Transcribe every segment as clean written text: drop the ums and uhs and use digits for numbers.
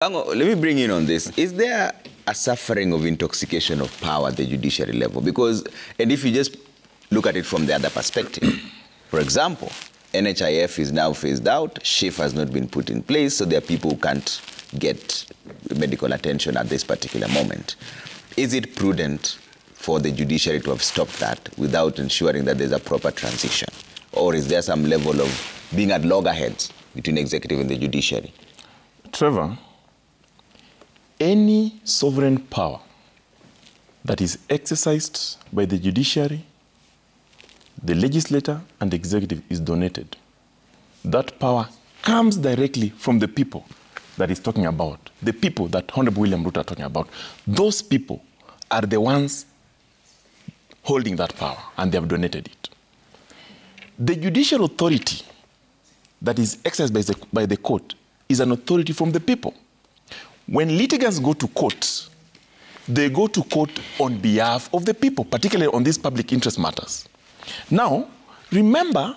Let me bring in on this. Is there a suffering of intoxication of power at the judiciary level? Because, and if you just look at it from the other perspective, for example, NHIF is now phased out, SHIF has not been put in place, so there are people who can't get medical attention at this particular moment. Is it prudent for the judiciary to have stopped that without ensuring that there's a proper transition? Or is there some level of being at loggerheads between executive and the judiciary? Trevor, any sovereign power that is exercised by the judiciary, the legislator, and the executive is donated. That power comes directly from the people that he's talking about, the people that Honorable William Ruto are talking about. Those people are the ones holding that power, and they have donated it. The judicial authority that is exercised by the court is an authority from the people. When litigants go to court, they go to court on behalf of the people, particularly on these public interest matters. Now, remember,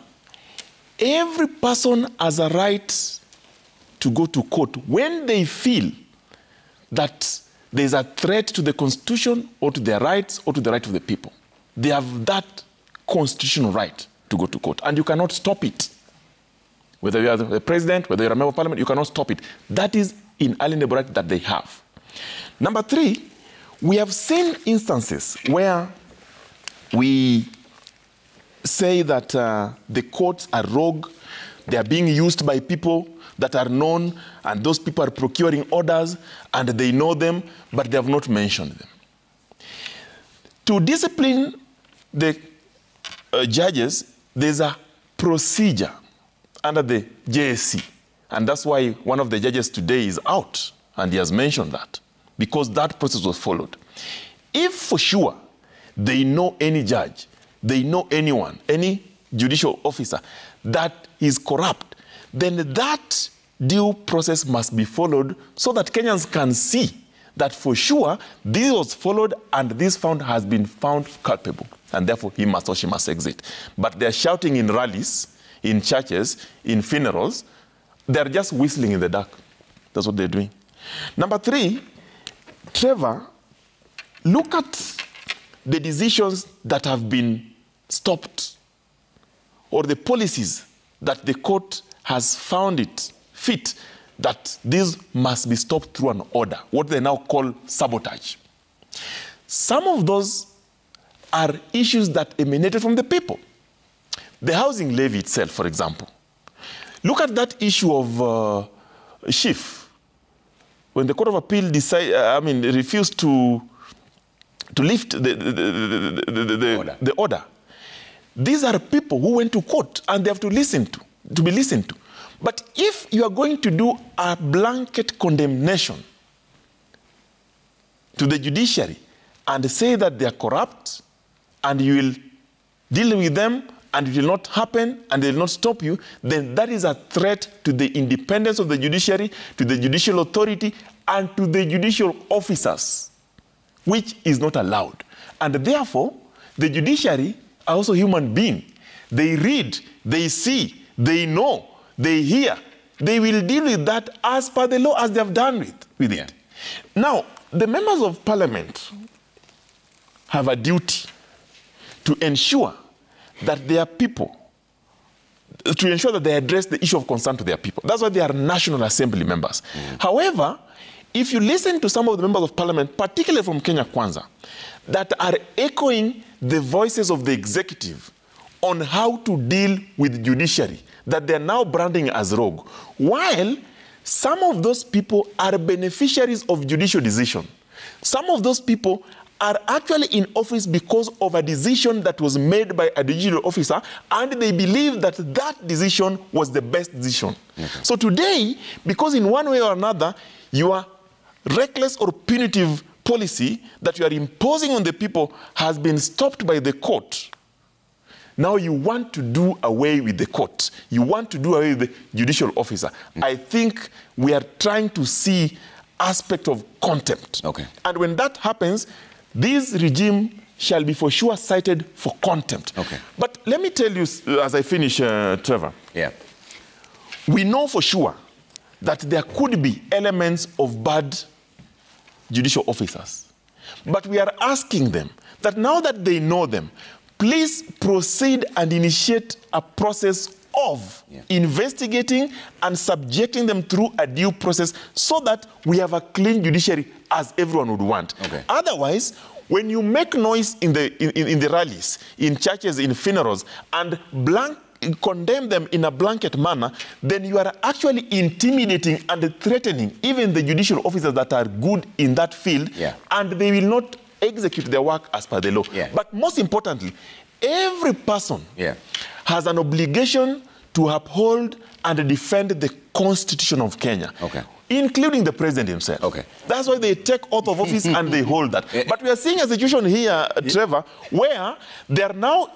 every person has a right to go to court when they feel that there's a threat to the Constitution or to their rights or to the right of the people. They have that constitutional right to go to court, and you cannot stop it. Whether you are the president, whether you're a member of parliament, you cannot stop it. That is inalienable right that they have. Number three, we have seen instances where we say that the courts are rogue, they are being used by people that are known, and those people are procuring orders, and they know them, but they have not mentioned them. To discipline the judges, there's a procedure under the JSC. And that's why one of the judges today is out, and he has mentioned that, because that process was followed. If for sure they know any judge, they know anyone, any judicial officer that is corrupt, then that due process must be followed so that Kenyans can see that for sure this was followed and this has been found culpable, and therefore he must or she must exit. But they're shouting in rallies, in churches, in funerals. They're just whistling in the dark. That's what they're doing. Number three, Trevor, look at the decisions that have been stopped or the policies that the court has found it fit that these must be stopped through an order, what they now call sabotage. Some of those are issues that emanated from the people. The housing levy itself, for example. Look at that issue of SHIF. When the Court of Appeal refused to lift the order. These are people who went to court and they have to be listened to. But if you are going to do a blanket condemnation to the judiciary and say that they are corrupt and you will deal with them and it will not happen and they will not stop you, then that is a threat to the independence of the judiciary, to the judicial authority, and to the judicial officers, which is not allowed. And therefore, the judiciary are also human beings. They read, they see, they know, they hear. They will deal with that as per the law, as they have done with it. Now, the members of parliament have a duty to ensure that their people, to ensure that they address the issue of concern to their people. That's why they are National Assembly members. However, if you listen to some of the members of parliament, particularly from Kenya Kwanza, that are echoing the voices of the executive on how to deal with judiciary, that they're now branding as rogue, while some of those people are beneficiaries of judicial decision. Some of those people are actually in office because of a decision that was made by a judicial officer, and they believe that that decision was the best decision. So today, because in one way or another, your reckless or punitive policy that you are imposing on the people has been stopped by the court, now you want to do away with the court. You want to do away with the judicial officer. I think we are trying to see aspect of contempt. And when that happens, this regime shall be for sure cited for contempt. But let me tell you, as I finish, Trevor. We know for sure that there could be elements of bad judicial officers. But we are asking them that now that they know them, please proceed and initiate a process of investigating and subjecting them through a due process so that we have a clean judiciary as everyone would want. Okay. Otherwise, when you make noise in the rallies, in churches, in funerals, and condemn them in a blanket manner, then you are actually intimidating and threatening even the judicial officers that are good in that field, and they will not execute their work as per the law. But most importantly, every person has an obligation to uphold and defend the Constitution of Kenya, including the president himself. That's why they take oath of office and they hold that. But we are seeing a situation here, Trevor, where they are now